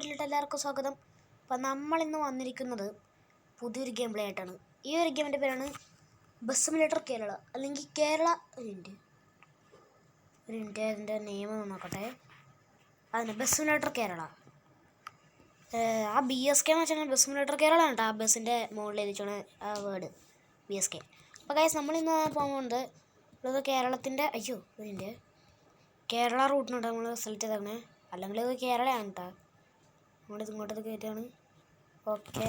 വീട്ടിലിട്ട് എല്ലാവർക്കും സ്വാഗതം. അപ്പോൾ നമ്മളിന്ന് വന്നിരിക്കുന്നത് പുതിയൊരു ഗെയിം പ്ലേ ആയിട്ടാണ്. ഈ ഒരു ഗെയിമിൻ്റെ പേരാണ് ബസ് സിമുലേറ്റർ കേരള, അല്ലെങ്കിൽ കേരള. ഒരു മിനിറ്റ് അതിൻ്റെ നെയിം നോക്കട്ടെ. അതിന് ബസ് സിമുലേറ്റർ കേരള. ആ BSK എന്ന് വെച്ചാൽ ബസ് സിമുലേറ്റർ കേരള ആണ് കേട്ടോ. ആ ബസ്സിൻ്റെ മുകളിൽ എഴുതിച്ചാണ് ആ വേർഡ് BSK. അപ്പോൾ ഗൈസ് നമ്മളിന്ന് പോകുന്നത് ഇത് കേരളത്തിൻ്റെ ഇതിൻ്റെ കേരള റൂട്ടിനുണ്ട് നമ്മൾ സെലക്ട് ചെയ്തേക്കണേ. അല്ലെങ്കിൽ ഇത് കേരളയാണ് കേട്ടോ. നമ്മളിത് ഇങ്ങോട്ടത് കയറ്റാണ്. ഓക്കെ,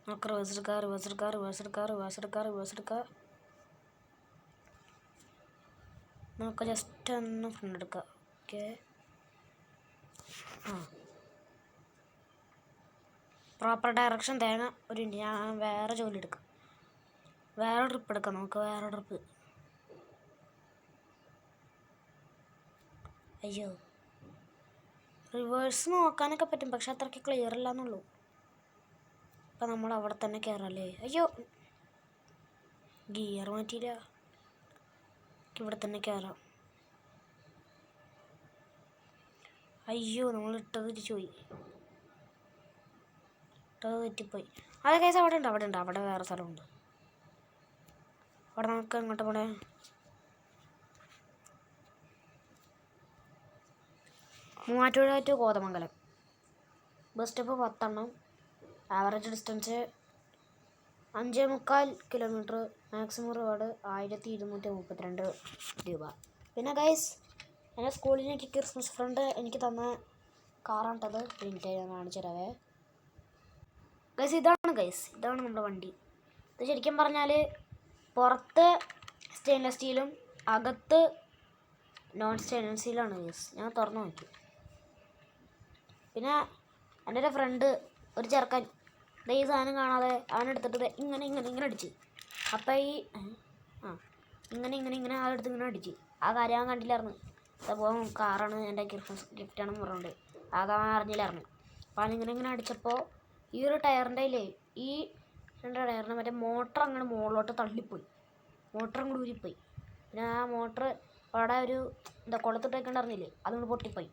നമുക്ക് റിവേഴ്സ് എടുക്കാം. നമുക്ക് ജസ്റ്റ് ഒന്ന് ഫ്രണ്ട് എടുക്കാം. ഓക്കെ, പ്രോപ്പർ ഡയറക്ഷൻ തേങ്ങ. ഒരു ഞാൻ വേറെ ജോലി എടുക്കാം, വേറെ ട്രിപ്പ് എടുക്കാം. നമുക്ക് വേറെ ട്രിപ്പ്. റിവേഴ്സ് നോക്കാനൊക്കെ പറ്റും, പക്ഷെ അത്രയ്ക്ക് ക്ലിയർ അല്ല എന്നുള്ളൂ. അപ്പം നമ്മൾ അവിടെ തന്നെ കയറല്ലേ. ഗിയർ മാറ്റിയില്ല, ഇവിടെ തന്നെ കയറാം. നമ്മൾ ഇട്ടത് തിരിച്ചുപോയി, തെറ്റിപ്പോയി. അതെ കേസ് അവിടെ ഉണ്ട്. അവിടെ വേറെ സ്ഥലമുണ്ട്. അവിടെ നമുക്ക് എങ്ങോട്ട് പോണേ? Muvattupuzha to Kothamangalam. Bus stop 10 average distance 5.25 kilometre. Maximum reward 1232 രൂപ. പിന്നെ ഗൈസ് എൻ്റെ സ്കൂളിലേക്ക് ക്രിസ്മസ് ഫ്രണ്ട് എനിക്ക് തന്ന കാറാണിട്ടത്. പ്രിൻ്റ് ഞാൻ കാണിച്ചു തരാവേ. ഇതാണ് നമ്മുടെ വണ്ടി. ഇത് ശരിക്കും പറഞ്ഞാൽ പുറത്ത് സ്റ്റെയിൻലെസ് സ്റ്റീലും അകത്ത് നോൺ സ്റ്റെയിൻലെസ് സ്റ്റീലാണ് ഗൈസ്. ഞാൻ തുറന്നു നോക്കി. പിന്നെ എൻ്റെ ഒരു ഫ്രണ്ട്, ഒരു ചെറുക്കൻ, ഈ സാധനം കാണാതെ അവനെടുത്തിട്ട് ഇങ്ങനെ അടിച്ച്. അപ്പം ഇങ്ങനെ ആളെടുത്ത് ഇങ്ങനെ അടിച്ച്. ആ കാര്യം അവൻ കണ്ടില്ലായിരുന്നു. അപ്പോൾ കാറാണ് എൻ്റെ ക്രിസ്മസ് ഗിഫ്റ്റാണെന്ന് പറഞ്ഞുകൊണ്ട് അതാ അറിഞ്ഞില്ലായിരുന്നു. അപ്പോൾ അവനിങ്ങനെ അടിച്ചപ്പോൾ ഈ ഒരു ടയറിൻ്റെ ഈ 2 ടയറിൻ്റെ മറ്റേ മോട്ടർ അങ്ങനെ മുകളിലോട്ട് തള്ളിപ്പോയി. മോട്ടർ അങ്ങോട്ട് ഊരിപ്പോയി. പിന്നെ ആ മോട്ടർ അവിടെ ഒരു കൊളുത്തിട്ടേക്കണ്ടായിരുന്നില്ലേ, അതുകൊണ്ട് പൊട്ടിപ്പോയി.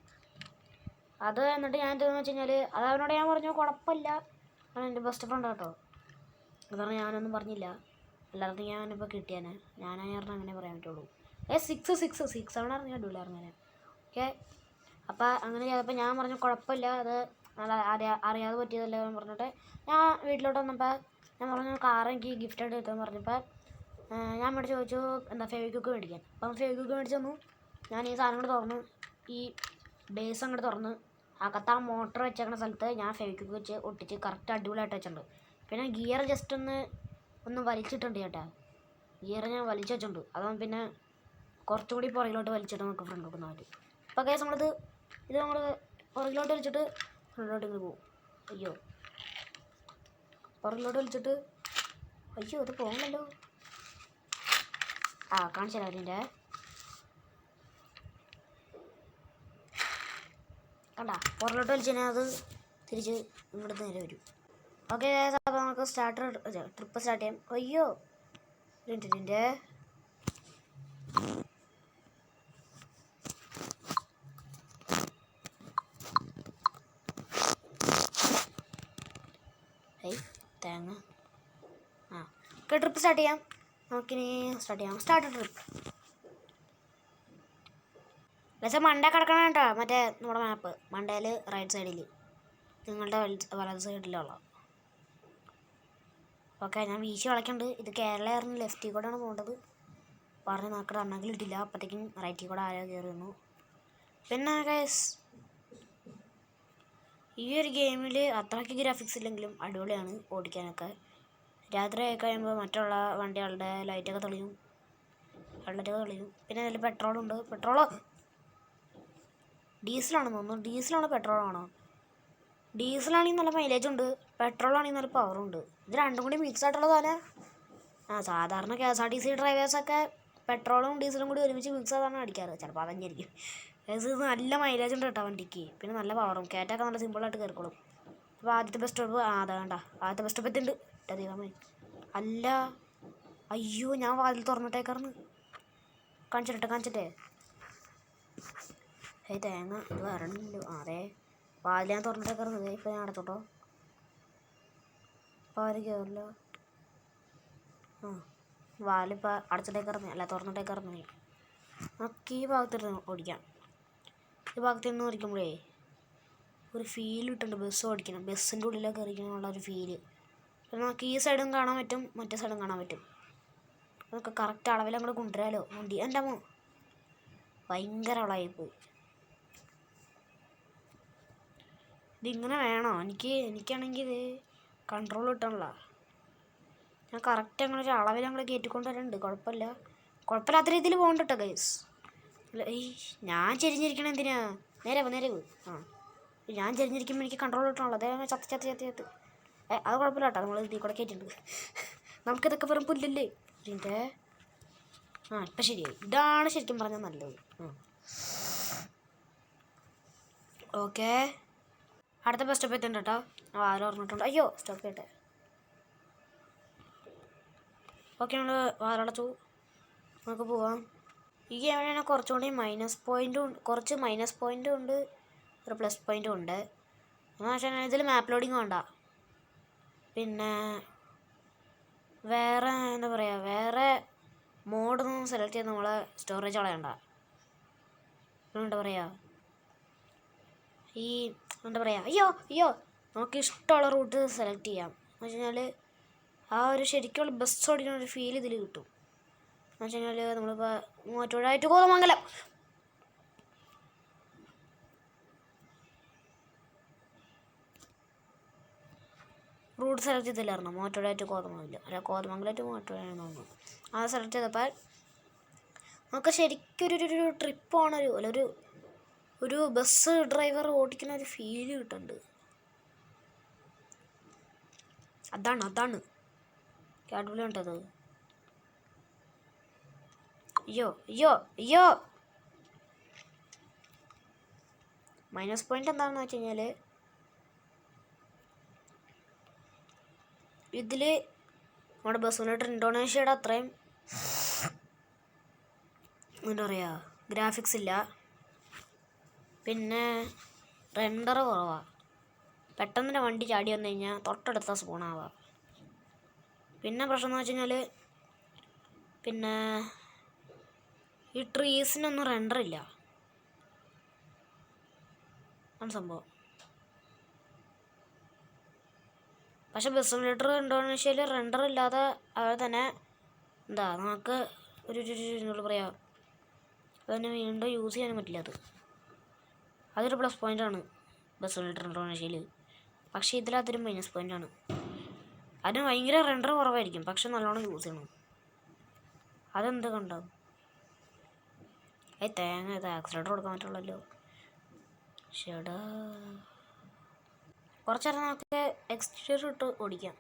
അത് എന്നിട്ട് ഞാൻ എന്താണെന്ന് വെച്ച് കഴിഞ്ഞാൽ അത് അവനോട് ഞാൻ പറഞ്ഞു കുഴപ്പമില്ല, അവൻ എൻ്റെ ബെസ്റ്റ് ഫ്രണ്ട് കേട്ടോ. അത് പറഞ്ഞാൽ ഞാനൊന്നും പറഞ്ഞില്ല. എല്ലാവർക്കും ഞാനിപ്പോൾ കിട്ടിയാനെ. ഞാനായിരുന്നു അങ്ങനെ പറയാൻ പറ്റുള്ളൂ. 6 അവൻ അറിഞ്ഞ അടിപൊളിയായിരുന്നു ഞാൻ. ഓക്കെ, അപ്പോൾ അങ്ങനെ ചെയ്തപ്പോൾ ഞാൻ പറഞ്ഞു കുഴപ്പമില്ല, അത് അറിയാതെ പറ്റിയതല്ലേ എന്ന് പറഞ്ഞിട്ട് ഞാൻ വീട്ടിലോട്ട് വന്നപ്പോൾ ഞാൻ പറഞ്ഞു കാർ എനിക്ക് ഗിഫ്റ്റായിട്ട് കിട്ടുമെന്ന് പറഞ്ഞപ്പോൾ ഞാൻ ഇവിടെ ചോദിച്ചു ഫെവിക്വിക്ക് മേടിക്കാൻ. അപ്പം ഫെവിക്വിക്ക് മേടിച്ച് തന്നു. ഞാൻ ഈ സാധനം കൂടെ തുറന്ന് ഈ ബേസ് അങ്ങോട്ട് തുറന്ന് അകത്ത് ആ മോട്ടർ വെച്ചേക്കുന്ന സ്ഥലത്ത് ഞാൻ ഫെവിക്വിക്ക് വെച്ച് ഒട്ടിച്ച് കറക്റ്റ് അടിപൊളിയായിട്ട് വെച്ചിട്ടുണ്ട്. പിന്നെ ഗിയർ ജസ്റ്റ് ഒന്ന് വലിച്ചിട്ടുണ്ട് ചേട്ടാ. ഗിയർ ഞാൻ വലിച്ചു വെച്ചിട്ടുണ്ട്. അതാകുമ്പോൾ പിന്നെ കുറച്ചും കൂടി പുറകിലോട്ട് വലിച്ചിട്ട് നമുക്ക് ഫ്രണ്ട് കൊടുക്കുന്ന പറ്റും. അപ്പോൾ കേസ് ഇത് നമ്മൾ പുറകിലോട്ട് വലിച്ചിട്ട് ഫ്രണ്ടിലോട്ട് ഇങ്ങനെ പോകും. പുറകിലോട്ട് വലിച്ചിട്ട് ഇത് പോകുന്നല്ലോ. കാണിച്ചു തരാം അതിൻ്റെ. കണ്ട, പുറകിലോട്ട് വലിച്ചു കഴിഞ്ഞാൽ അത് തിരിച്ച് ഇവിടുന്ന് നേരെ വരും. ഓക്കെ, അപ്പോൾ നമുക്ക് ട്രിപ്പ് സ്റ്റാർട്ട് ചെയ്യാം. ഇതിൻ്റെ തേങ്ങ. ഓക്കെ, ട്രിപ്പ് സ്റ്റാർട്ട് ചെയ്യാം. നമുക്കിനി സ്റ്റാർട്ട് ട്രിപ്പ്. പക്ഷേ മണ്ടേ കിടക്കണം കേട്ടോ, മറ്റേ നമ്മുടെ മാപ്പ് മണ്ടയിൽ റൈറ്റ് സൈഡിൽ, നിങ്ങളുടെ വലത് സൈഡിലുള്ള. ഓക്കെ, ഞാൻ വീശി വളയ്ക്കുന്നുണ്ട്. ഇത് കേരളയായിരുന്നു, ലെഫ്റ്റിൽ കൂടെയാണ് പോകേണ്ടത്. പറഞ്ഞ് നോക്കട്ടെ, അന്നെങ്കിലും ഇട്ടില്ല. അപ്പോഴത്തേക്കും റൈറ്റിൽ കൂടെ ആരോ കയറി വന്നു. പിന്നെ ഗൈസ് ഈ ഒരു ഗെയിമിൽ അത്രയ്ക്ക് ഗ്രാഫിക്സ് ഇല്ലെങ്കിലും അടിപൊളിയാണ് ഓടിക്കാനൊക്കെ. രാത്രി ആയി കഴിയുമ്പോൾ മറ്റുള്ള വണ്ടികളുടെ ലൈറ്റൊക്കെ തെളിയും. പിന്നെ അതിൽ പെട്രോളുണ്ട്. ഡീസലാണെന്ന് തോന്നുന്നു. ഡീസലാണോ പെട്രോളാണോ? ഡീസലാണെങ്കിൽ നല്ല മൈലേജ് ഉണ്ട്, പെട്രോളാണെങ്കിൽ നല്ല പവറുണ്ട്. ഇത് രണ്ടും കൂടി മിക്സ് ആയിട്ടുള്ള സാധനം. സാധാരണ KSRTC ഡ്രൈവേഴ്സൊക്കെ പെട്രോളും ഡീസലും കൂടി ഒരുമിച്ച് മിക്സ് ആയിട്ടാണ് അടിക്കാറ്. ചിലപ്പോൾ അതന്നെയായിരിക്കും. ഇത് നല്ല മൈലേജ് ഉണ്ട് കേട്ടോ വണ്ടിക്ക്. പിന്നെ നല്ല പവറും, കയറ്റൊക്കെ നല്ല സിമ്പിളായിട്ട് കയറിക്കോളും. അപ്പോൾ ആദ്യത്തെ ബസ് സ്റ്റോപ്പ് ആദ്യത്തെ ബസ് സ്റ്റോപ്പ് എത്തിയിട്ടുണ്ട്. ദൈവമേ, അല്ല ഞാൻ വാതിൽ തുറന്നിട്ടേക്കാർന്ന്. കാണിച്ചിട്ടെ. ഏയ് തേങ്ങ ഇത് വരണില്ലോ. അതെ വാതിൽ ഞാൻ തുറന്നിട്ടൊക്കെ ഇറങ്ങുന്നത്. ഇപ്പം ഞാൻ അടച്ചോട്ടോ. അപ്പോൾ അവർ കയറില്ല. വാലിപ്പോൾ അടച്ചിട്ടേക്ക് ഇറങ്ങി, അല്ല തുറന്നിട്ടേക്ക് ഇറങ്ങി. നമുക്ക് ഈ ഭാഗത്തിരുന്ന് ഓടിക്കാം. ഈ ഭാഗത്ത് നിന്ന് ഓടിക്കുമ്പോഴേ ഒരു ഫീൽ കിട്ടുന്നുണ്ട്. ബസ് ഓടിക്കണം, ബസ്സിൻ്റെ ഉള്ളിലൊക്കെ ഇരിക്കണമെന്നുള്ള ഒരു ഫീല്. പിന്നെ നമുക്ക് ഈ സൈഡും കാണാൻ പറ്റും, മറ്റേ സൈഡും കാണാൻ പറ്റും. അതൊക്കെ കറക്റ്റ് അളവിൽ അങ്ങോട്ട് കൊണ്ടുവരാമല്ലോ. വണ്ടി എൻ്റെ അമ്മ ഭയങ്കര അളവായിപ്പോയി. ഇതിങ്ങനെ വേണോ? എനിക്കാണെങ്കിൽ ഇത് കൺട്രോൾ കിട്ടണല്ലോ. ഞാൻ കറക്റ്റ് അങ്ങനെ ഒരു അളവിൽ ഞങ്ങൾ കയറ്റിക്കൊണ്ടുവരുന്നുണ്ട്. കുഴപ്പമില്ലാത്ത രീതിയിൽ പോകണ്ട കേട്ടോ ഗൈസ്. ഞാൻ ചെരിഞ്ഞിരിക്കണം എന്തിനാ? നേരെ ഞാൻ ചെരിഞ്ഞിരിക്കുമ്പോൾ എനിക്ക് കൺട്രോൾ കിട്ടണല്ലോ. അതേ ചത്ത് അത് കുഴപ്പമില്ല കേട്ടോ. നമ്മൾ ഇതിൽ കൂടെ കയറ്റിട്ടുണ്ട്. നമുക്കിതൊക്കെ വെറും പുല്ലല്ലേ ഇതിൻ്റെ. ഇപ്പം ശരിയായി. ഇതാണ് ശരിക്കും പറഞ്ഞാൽ നല്ലത്. ഓക്കെ, അടുത്ത ബസ് സ്റ്റോപ്പ് എത്തുന്നുണ്ട് കേട്ടോ. വാരം ഓർമ്മിട്ടുണ്ട്. അയ്യോ സ്റ്റോപ്പ് ചെയ്യട്ടെ. ഓക്കെ, നമ്മൾ വാരടച്ചു. നമുക്ക് പോവാം. ഈ ഗെയിമിന് കുറച്ചുകൂടി കുറച്ച് മൈനസ് പോയിൻറ്റും ഉണ്ട്, ഒരു പ്ലസ് പോയിൻറ്റും ഉണ്ട്. എന്ന് വെച്ചാൽ ഇതിൽ മാപ്പ് ലോഡിങ് വേണ്ട. പിന്നെ വേറെ എന്താ പറയുക, വേറെ മോഡൊന്നും സെലക്ട് ചെയ്ത് നമ്മളെ സ്റ്റോറേജ് കളയണ്ട. എന്താ പറയുക, അയ്യോ നമുക്ക് ഇഷ്ടമുള്ള റൂട്ട് സെലക്ട് ചെയ്യാം. എന്ന് വെച്ച് കഴിഞ്ഞാൽ ആ ഒരു ശരിക്കുള്ള ബസ് ഓടിക്കുന്ന ഒരു ഫീൽ ഇതിൽ കിട്ടും. എന്ന് വെച്ച് കഴിഞ്ഞാൽ നമ്മളിപ്പോൾ Muvattupuzha to Kothamangalam route select ചെയ്തില്ലായിരുന്നു. മൂവാറ്റുപുഴ ടു കോതമംഗലം, അല്ല കോതമംഗലം ടു മൂവാറ്റുപുഴയാണെന്ന് തോന്നുന്നു. അത് സെലക്ട് ചെയ്തപ്പോൾ നമുക്ക് ശരിക്കൊരു ട്രിപ്പ് പോകണ ഒരു ബസ് ഡ്രൈവർ ഓടിക്കുന്ന ഒരു ഫീല് കിട്ടുന്നുണ്ട്. അതാണ് അടിപൊളി ഉണ്ടത്. അയ്യോ മൈനസ് പോയിന്റ് എന്താണെന്ന് വെച്ച് കഴിഞ്ഞാൽ ഇതിൽ നമ്മുടെ ബസ്സിലോട്ട് ഇന്തോനേഷ്യയുടെ അത്രയും എന്താ പറയുക ഗ്രാഫിക്സ് ഇല്ല. പിന്നെ റെൻഡർ കുറവാണ്. പെട്ടെന്ന് വണ്ടി ചാടി വന്നു കഴിഞ്ഞാൽ തൊട്ടടുത്ത സ്പൂണാവാം. പിന്നെ പ്രശ്നം എന്ന് വെച്ച് കഴിഞ്ഞാൽ പിന്നെ ഈ ട്രീസിനൊന്നും റെൻഡറില്ല. ആണ് സംഭവം. പക്ഷെ ബസ് സിമുലേറ്റർ ഇന്തോനേഷ്യയിൽ റെൻഡർ ഇല്ലാതെ അതുപോലെ തന്നെ നമുക്ക് എന്താ പറയുക, അതിനെ വീണ്ടും യൂസ് ചെയ്യാനും പറ്റില്ല. അതൊരു പ്ലസ് പോയിൻ്റാണ് ബസ് സിമുലേറ്റർ ഇന്തോനേഷ്യയിൽ. പക്ഷേ ഇതിലതൊരു മൈനസ് പോയിൻ്റാണ്. അതിന് ഭയങ്കര റെൻഡർ കുറവായിരിക്കും, പക്ഷെ നല്ലോണം യൂസ് ചെയ്യണം. അതെന്ത് കണ്ടാവും. തേങ്ങ ഇത് ആക്സിലേറ്റർ കൊടുക്കാൻ പറ്റുള്ളല്ലോ. ചേടാ കുറച്ച് നേരം നമുക്ക് എക്സ്റ്റീരിയർ ഇട്ട് ഓടിക്കാം.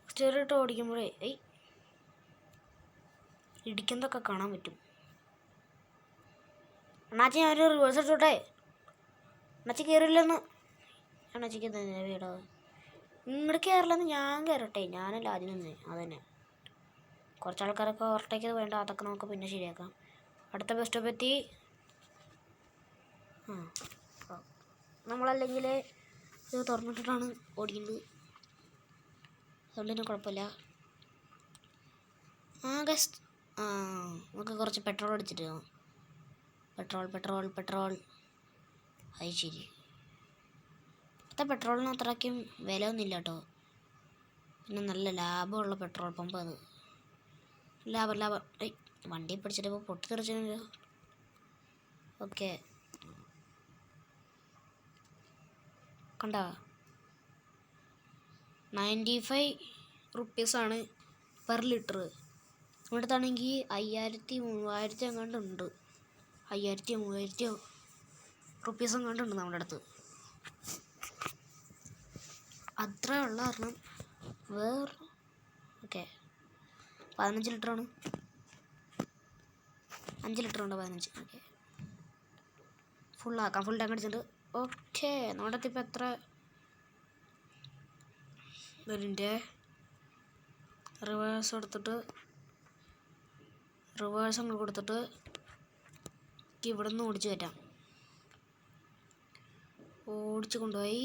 എക്സ്റ്റീരിയർ ഇട്ട് ഓടിക്കുമ്പോഴേ ഇടിക്കുന്നതൊക്കെ കാണാൻ പറ്റും. അണ്ണാച്ചി ഞാനൊരു റിവേഴ്സ് എടുത്തോട്ടെ. അണ്ണാച്ചി കയറില്ലെന്ന്. അണ്ണാച്ചിക്ക് തന്നെ വീടോ ഇങ്ങോട്ട് കയറില്ലെന്ന്. ഞാൻ കയറട്ടെ, ഞാനല്ല ആദ്യം നിന്ന്. അതന്നെ കുറച്ച് ആൾക്കാരൊക്കെ ഓവർടേക്ക് വേണ്ട, അതൊക്കെ നമുക്ക് പിന്നെ ശരിയാക്കാം. അടുത്ത ബസ് സ്റ്റോപ്പ് എത്തി. നമ്മളല്ലെങ്കിൽ ഇത് തുറന്നിട്ടിട്ടാണ് ഓടിക്കുന്നത്, അതുകൊണ്ട് തന്നെ കുഴപ്പമില്ല. നമുക്ക് കുറച്ച് പെട്രോൾ അടിച്ചിട്ട് പെട്രോൾ അത് ശരി. ഇപ്പോഴത്തെ പെട്രോളിന് അത്രയ്ക്കും വില ഒന്നുമില്ല കേട്ടോ. പിന്നെ നല്ല ലാഭമുള്ള പെട്രോൾ പമ്പ് അത്. ലാഭം വണ്ടി പിടിച്ചിട്ട് ഇപ്പോൾ പൊട്ടിത്തെറിച്ചല്ലോ. ഓക്കെ കണ്ട 95 റുപ്പീസാണ് പെർ ലിറ്റർ. ഇവിടുത്താണെങ്കിൽ 5000-3000 എങ്ങാണ്ടുണ്ട്. 5000-3000 റുപ്പീസ് എങ്ങാണ്ടുണ്ട് നമ്മുടെ അടുത്ത്. അത്ര ഉള്ള കാരണം വേറെ. ഓക്കെ 15 ലിറ്ററാണ്. 5 ലിറ്റർ ഉണ്ട് 15. ഓക്കെ ഫുൾ ടാങ്ക് അടിച്ചിട്ടുണ്ട്. ഓക്കെ നമ്മുടെ അടുത്ത് ഇപ്പോൾ എത്ര ഇതിൻ്റെ റിവേഴ്സ് എടുത്തിട്ട് റിവേഴ്സ് അങ്ങോട്ട് കൊടുത്തിട്ട് ഇവിടെ നിന്ന് ഓടിച്ച് കയറ്റാം. ഓടിച്ച് കൊണ്ടുപോയി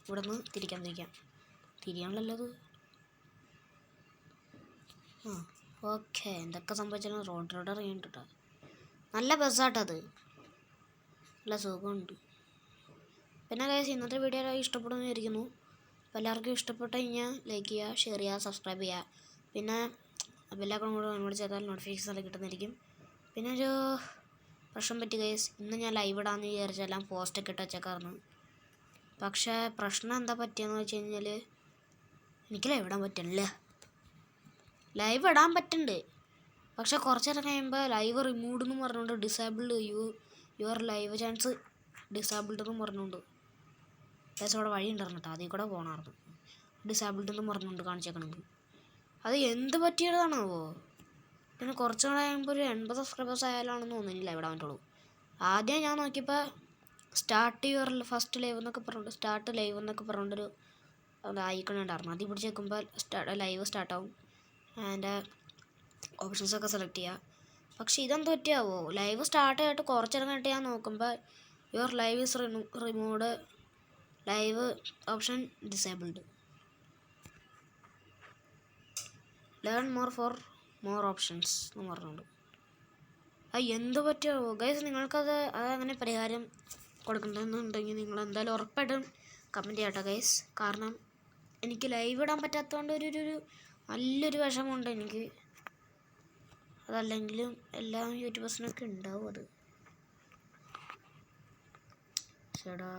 ഇവിടെ നിന്ന് തിരിയാണല്ലോ അത്. ആ ഓക്കെ, എന്തൊക്കെ സംഭവിച്ചാലും റോഡ് ഇറങ്ങിയിട്ട് കേട്ടോ. നല്ല ബസ്സാട്ടത്, നല്ല സുഖമുണ്ട്. പിന്നെ ഗൈസ് ഇന്നത്തെ വീഡിയോ ഇഷ്ടപ്പെടുമെന്ന് വിചാരിക്കുന്നു. അപ്പോൾ എല്ലാവർക്കും ഇഷ്ടപ്പെട്ട് കഴിഞ്ഞാൽ ലൈക്ക് ചെയ്യുക, ഷെയർ ചെയ്യുക, സബ്സ്ക്രൈബ് ചെയ്യുക. പിന്നെ ബെല്ലൈക്കൺ കൂടെ ചെയ്താൽ നോട്ടിഫിക്കേഷൻ എല്ലാം കിട്ടുന്നതായിരിക്കും. പിന്നെ ഒരു പ്രശ്നം പറ്റി ഗൈസ്, ഇന്ന് ഞാൻ ലൈവ് ഇടാമെന്ന് വിചാരിച്ചെല്ലാം പോസ്റ്റൊക്കെ ഇട്ട് വെച്ചേക്കായിരുന്നു. പക്ഷേ പ്രശ്നം എന്താ പറ്റിയെന്ന് വെച്ച് കഴിഞ്ഞാൽ എനിക്ക് ലൈവ് ഇടാൻ പറ്റില്ല. ലൈവ് ഇടാൻ പറ്റുന്നുണ്ട്, പക്ഷേ കുറച്ച് നേരം കഴിയുമ്പോൾ ലൈവ് റിമൂവ്ഡ് എന്ന് പറഞ്ഞുകൊണ്ട് disabled your live chance disabled എന്ന് പറഞ്ഞുകൊണ്ട് ഏകദേശം അവിടെ വഴി ഉണ്ടായിരുന്നു കേട്ടോ, അതിൽ കൂടെ പോകണമായിരുന്നു. ഡിസേബിൾഡ് എന്ന് പറഞ്ഞുകൊണ്ട് കാണിച്ചേക്കണമെങ്കിൽ അത് എന്ത് പറ്റിയതാണാവോ. പിന്നെ കുറച്ച് നാൾ കഴിയുമ്പോൾ ഒരു 80 സബ്സ്ക്രൈബേഴ്സ് ആയാലാണെന്ന് തോന്നുന്നു ലൈവ് ഇടാൻ പറ്റുള്ളൂ. ആദ്യം ഞാൻ നോക്കിയപ്പോൾ സ്റ്റാർട്ട് യുവർ ഫസ്റ്റ് ലൈവ് എന്നൊക്കെ പറഞ്ഞുകൊണ്ട് സ്റ്റാർട്ട് ലൈവ് എന്നൊക്കെ പറഞ്ഞുകൊണ്ടൊരു ഐക്കൺ ഉണ്ടായിരുന്നു. അതിൽ പിടിച്ച് വെക്കുമ്പോൾ ലൈവ് സ്റ്റാർട്ടാവും. അതിൻ്റെ ഓപ്ഷൻസൊക്കെ സെലക്ട് ചെയ്യുക. പക്ഷേ ഇതെന്ത് പറ്റിയാവോ, ലൈവ് സ്റ്റാർട്ട് ആയിട്ട് കുറച്ചിടം കഴിഞ്ഞിട്ട് ഞാൻ നോക്കുമ്പോൾ your live is removed, live option disabled, learn more options എന്ന് പറഞ്ഞുകൊണ്ട്. അത് എന്ത് പറ്റിയാവോ ഗൈസ്. നിങ്ങൾക്കത് അതങ്ങനെ പരിഹാരം കൊടുക്കണമെന്നുണ്ടെങ്കിൽ നിങ്ങൾ എന്തായാലും ഉറപ്പായിട്ടും കമൻറ്റ് ചെയ്യട്ടോ ഗൈസ്. കാരണം എനിക്ക് ലൈവ് ഇടാൻ പറ്റാത്തതുകൊണ്ട് ഒരു നല്ലൊരു വിഷമമുണ്ട് എനിക്ക്. അതല്ലെങ്കിലും എല്ലാ യൂട്യൂബേഴ്സിനൊക്കെ ഉണ്ടാവും അത്. ചേടാ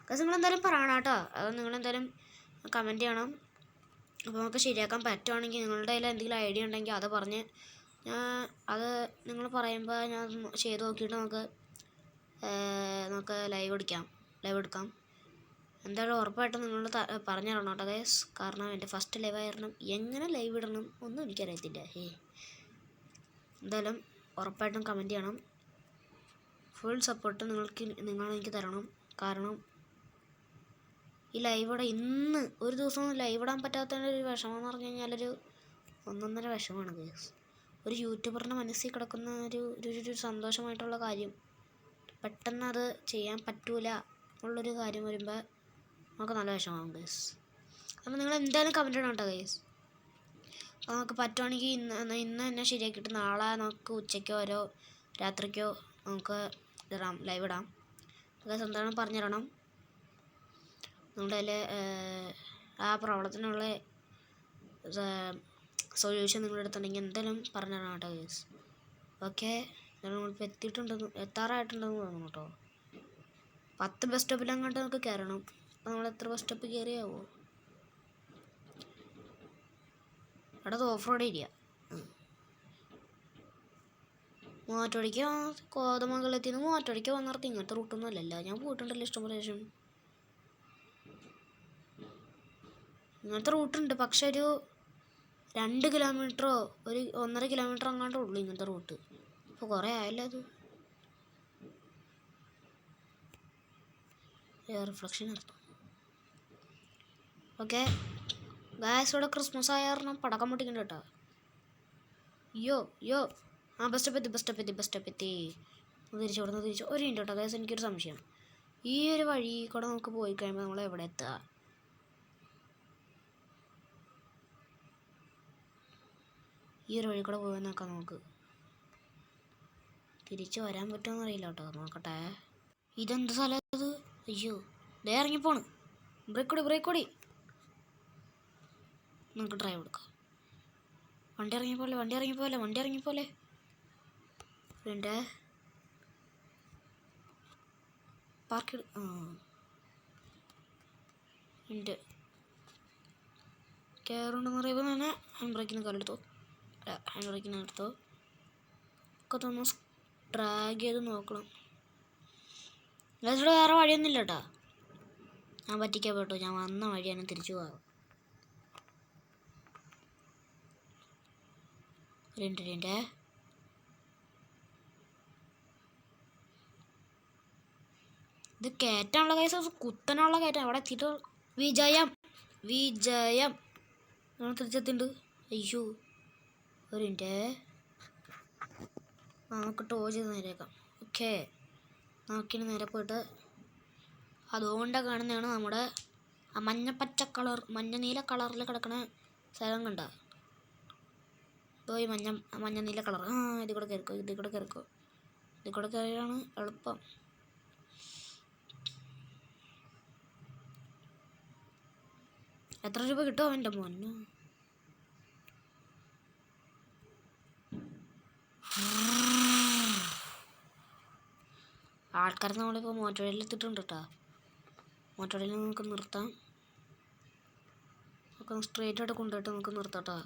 ഗൈസ് നിങ്ങളെന്തായാലും പറയണം കേട്ടോ, അത് നിങ്ങളെന്തായാലും കമൻറ്റ് ചെയ്യണം. അപ്പോൾ നമുക്ക് ശരിയാക്കാൻ പറ്റുവാണെങ്കിൽ നിങ്ങളുടെ കയ്യിൽ എന്തെങ്കിലും ഐഡിയ ഉണ്ടെങ്കിൽ അത് പറഞ്ഞ് അത് നിങ്ങൾ പറയുമ്പോൾ ഞാൻ ചെയ്ത് നോക്കിയിട്ട് നമുക്ക് ലൈവ് എടുക്കാം. എന്തായാലും ഉറപ്പായിട്ടും നിങ്ങൾ പറഞ്ഞു തരണം കേട്ടോ ഗൈസ്. കാരണം എൻ്റെ ഫസ്റ്റ് ലൈവ് ആയിരുന്നു, എങ്ങനെ ലൈവ് ഇടണം ഒന്നും എനിക്കറിയത്തില്ല. എന്തായാലും ഉറപ്പായിട്ടും കമൻറ്റ് ചെയ്യണം. ഫുൾ സപ്പോർട്ട് നിങ്ങൾ തരണം. കാരണം ഈ ലൈവ് ഇടാൻ ഇന്ന് ഒരു ദിവസം ലൈവ് ഇടാൻ പറ്റാത്തതിൻ്റെ ഒരു വിഷമം എന്ന് പറഞ്ഞു കഴിഞ്ഞാൽ ഒന്നൊന്നര വിഷമമാണ് ഗൈസ്. ഒരു യൂട്യൂബറിൻ്റെ മനസ്സിൽ കിടക്കുന്ന ഒരു സന്തോഷമായിട്ടുള്ള കാര്യം പെട്ടെന്ന് അത് ചെയ്യാൻ പറ്റൂല എന്നുള്ളൊരു കാര്യം വരുമ്പോൾ നമുക്ക് നല്ല വിഷമമാകും ഗൈസ്. അപ്പോൾ നിങ്ങൾ എന്തായാലും കമൻറ്റ് ചെയ്യണം കേട്ടോ ഗൈസ്. അപ്പോൾ നമുക്ക് പറ്റുവാണെങ്കിൽ ഇന്ന് തന്നെ ശരിയാക്കിയിട്ട് നാളെ നമുക്ക് ഉച്ചയ്ക്കോ രാത്രിക്കോ നമുക്ക് ലൈവ് ഇടാം ഗൈസ്. എന്തായാലും പറഞ്ഞു തരണം. നിങ്ങളുടെ കയ്യിൽ ആ പ്രോബ്ലത്തിനുള്ള സൊല്യൂഷൻ നിങ്ങളുടെ അടുത്തുണ്ടെങ്കിൽ എന്തായാലും പറഞ്ഞു തരണം കേട്ടോ ഗൈസ്. ഓക്കെ, നമ്മളിപ്പോൾ എത്താറായിട്ടുണ്ടെന്ന് തോന്നുന്നു കേട്ടോ. 10 ബസ് സ്റ്റോപ്പിലങ്ങോട്ട് നമുക്ക് കയറണം. അപ്പോൾ നമ്മൾ എത്ര ബസ് സ്റ്റോപ്പ് കയറിയാവോ? അവിടെ അത് ഓഫ് റോഡ് ഏരിയ. മൂവാറ്റുപുഴയ്ക്ക് കോതമംഗലത്തിൽ നിന്ന് മൂവാറ്റുപുഴയ്ക്ക് വന്നിടത്ത് ഇങ്ങനത്തെ റൂട്ടൊന്നും അല്ലല്ലോ. ഞാൻ പോയിട്ടുണ്ടല്ലോ ഇഷ്ടംപോലെ ശേഷം. ഇങ്ങനത്തെ റൂട്ടുണ്ട്, പക്ഷെ ഒരു 2 കിലോമീറ്ററോ 1.5 കിലോമീറ്റർ അങ്ങാണ്ടേ ഉള്ളൂ ഇങ്ങനത്തെ റൂട്ട്. അപ്പോൾ കുറേ ആയല്ലോ അത്. റിഫ്ലക്ഷൻ നിർത്തും. ഓക്കെ ഗായ്സ്, ഇവിടെ ക്രിസ്മസ് ആയ കാരണം പടക്കം പൊട്ടിക്കണ്ട കേട്ടോ. യോ ആ ബസ് സ്റ്റോപ്പ് എത്തി. തിരിച്ചു ഒരു മിനിറ്റ് കേട്ടോ ഗായ്സ്, എനിക്കൊരു സംശയം. ഈ ഒരു വഴി കൂടെ നമുക്ക് പോയി കഴിയുമ്പോൾ നമ്മൾ എവിടെ എത്തുക? ഈ ഒരു വഴി കൂടെ പോയി നോക്കാം നമുക്ക്. തിരിച്ച് വരാൻ പറ്റുമെന്ന് അറിയില്ല കേട്ടോ, നോക്കട്ടെ. ഇതെന്ത് സ്ഥലം അത്? അയ്യോ, ദേ ഇറങ്ങിപ്പോണ്. ബ്രേക്ക് കൂടി നമുക്ക് ഡ്രൈവ് കൊടുക്കാം. വണ്ടി ഇറങ്ങിപ്പോലെ. പിന്നെ പാർക്ക് ഉണ്ട്. കയറുണ്ടെന്ന് പറയുമ്പോൾ തന്നെ ഹാൻഡ് ബ്രേക്കിന് എടുത്തോ ഒക്കെ തന്നെ ഡ്രാഗ് ചെയ്ത് നോക്കണം. ഇവിടെ വേറെ വഴിയൊന്നുമില്ല കേട്ടോ. ഞാൻ പറ്റിക്കാൻ പോട്ടോ, ഞാൻ വന്ന വഴിയാണ് തിരിച്ചു പോകാം. രണ്ട് ഇത് കയറ്റാനുള്ള കേസ് കുത്തനുള്ള കയറ്റം. അവിടെ എത്തിയിട്ട് വിജയം. വിജയം. നമ്മൾ തിരിച്ചെത്തിണ്ട്. അയ്യോ ഒരു മിനിറ്റ്, നമുക്ക് ടോച്ച് ചെയ്ത് നേരേക്കാം. ഓക്കെ, നമുക്കിനി നേരെ പോയിട്ട് അതുകൊണ്ട് കാണുന്നതാണ് നമ്മുടെ ആ മഞ്ഞപ്പച്ച കളർ, മഞ്ഞ നീല കളറിൽ കിടക്കുന്ന സ്ഥലം കണ്ട. ഇതോ ഈ മഞ്ഞ നീല കളർ. ഇതിൽ കൂടെ കയറിക്കോ, ഇതിൽ കൂടെ കയറിക്കോ, ഇതിൽ കൂടെ കയറിയാണ് എളുപ്പം. എത്ര രൂപ കിട്ടുമോ എൻ്റെ മോന്? ആൾക്കാർ നമ്മളിപ്പോൾ മോട്ടോറിൽ എത്തിയിട്ടുണ്ട് കേട്ടോ. മോട്ടോറിൽ നമുക്ക് നിർത്താം. നമുക്ക് സ്ട്രേറ്റ് ആയിട്ട് കൊണ്ടുപോയിട്ട് നമുക്ക് നിർത്താം കേട്ടോ.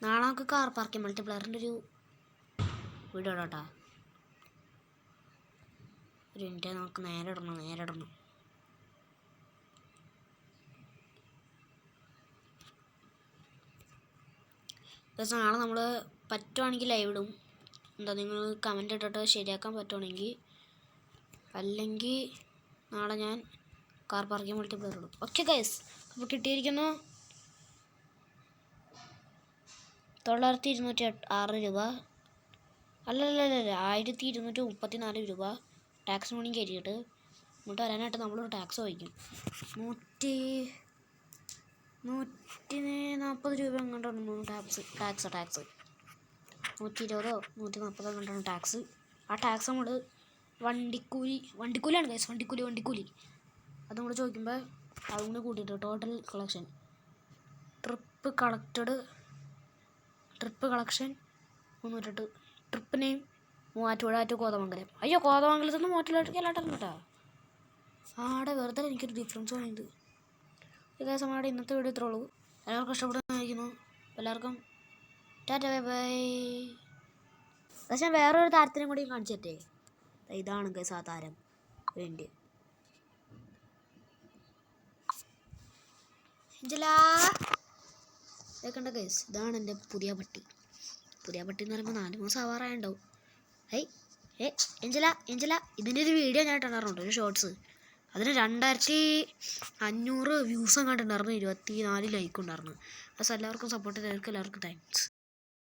നാളെ നമുക്ക് കാർ പാർക്കിംഗ് മൾട്ടിപ്ലയറിൻ്റെ ഒരു വീഡിയോ ഇടാം കേട്ടോ. ഒരു മിനിറ്റ്, നമുക്ക് നേരെ ഇടണം. നാളെ നമ്മൾ പറ്റുവാണെങ്കിൽ ലൈവ് ഇടും. എന്താ നിങ്ങൾ കമൻ്റ് ഇട്ടിട്ട് ശരിയാക്കാൻ പറ്റുവാണെങ്കിൽ, അല്ലെങ്കിൽ നാളെ ഞാൻ കാർ പാർക്കിംഗ് മൾട്ടിപ്ലയർ ഇടും. ഓക്കെ ഗൈസ്, അപ്പോൾ കിട്ടിയിരിക്കുന്നു 9,206 രൂപ. അല്ല 1,234 രൂപ ടാക്സ് മണി കയറ്റിയിട്ട് ഇങ്ങോട്ട് വരാനായിട്ട് നമ്മളൊരു ടാക്സ് വഹിക്കും. 140 രൂപ എങ്ങോട്ടാണ് ടാക്സ് 120 140 എങ്ങോട്ടാണ് ടാക്സ്. ആ ടാക്സ് നമ്മൾ വണ്ടിക്കൂലിയാണ് ഗൈസ്, വണ്ടിക്കൂലി അത് നമ്മൾ ചോദിക്കുമ്പോൾ അതും കൂടി കൂട്ടിയിട്ട് total collection trip collection 308. Trip name Muvattupuzha to Kothamangalam. അയ്യോ, കോതമംഗലത്ത് നിന്ന് മൂവാറ്റുപുഴയ്ക്ക് എല്ലായിട്ടാണ് കേട്ടോ. ആടെ വെറുതെ എനിക്കൊരു ഡിഫറൻസ് തോന്നിയത്. ഗൈസ്, നമ്മുടെ ഇന്നത്തെ വീഡിയോ ഇത്രേ ഉള്ളൂ. എല്ലാവർക്കും ഇഷ്ടപ്പെടുന്നതായിരിക്കുന്നു. എല്ലാവർക്കും ടാറ്റ ബൈ ബൈ. പക്ഷേ വേറൊരു താരത്തിനും കൂടി കാണിച്ചു തരട്ടെ. ഇതാണ് ഗൈസ് ആ താരം. വേണ്ടി കേൾക്കണ്ട ഗൈസ്, ഇതാണ് എൻ്റെ പുതിയ പട്ടി എന്ന് പറയുമ്പോൾ 4 മാസം ആവാറായുണ്ടാവും. എഞ്ചല ഇതിൻ്റെ ഒരു വീഡിയോ ഞാൻ ഇട്ടുണ്ടായിരുന്നു, ഒരു ഷോർട്സ്. അതിന് 2,500 വ്യൂസും കണ്ടിട്ടുണ്ടായിരുന്നു, 24 ലൈക്കും ഉണ്ടായിരുന്നു. അപ്പോൾ എല്ലാവർക്കും സപ്പോർട്ട് ചെയ്തവർക്ക് എല്ലാവർക്കും താങ്ക്സ്.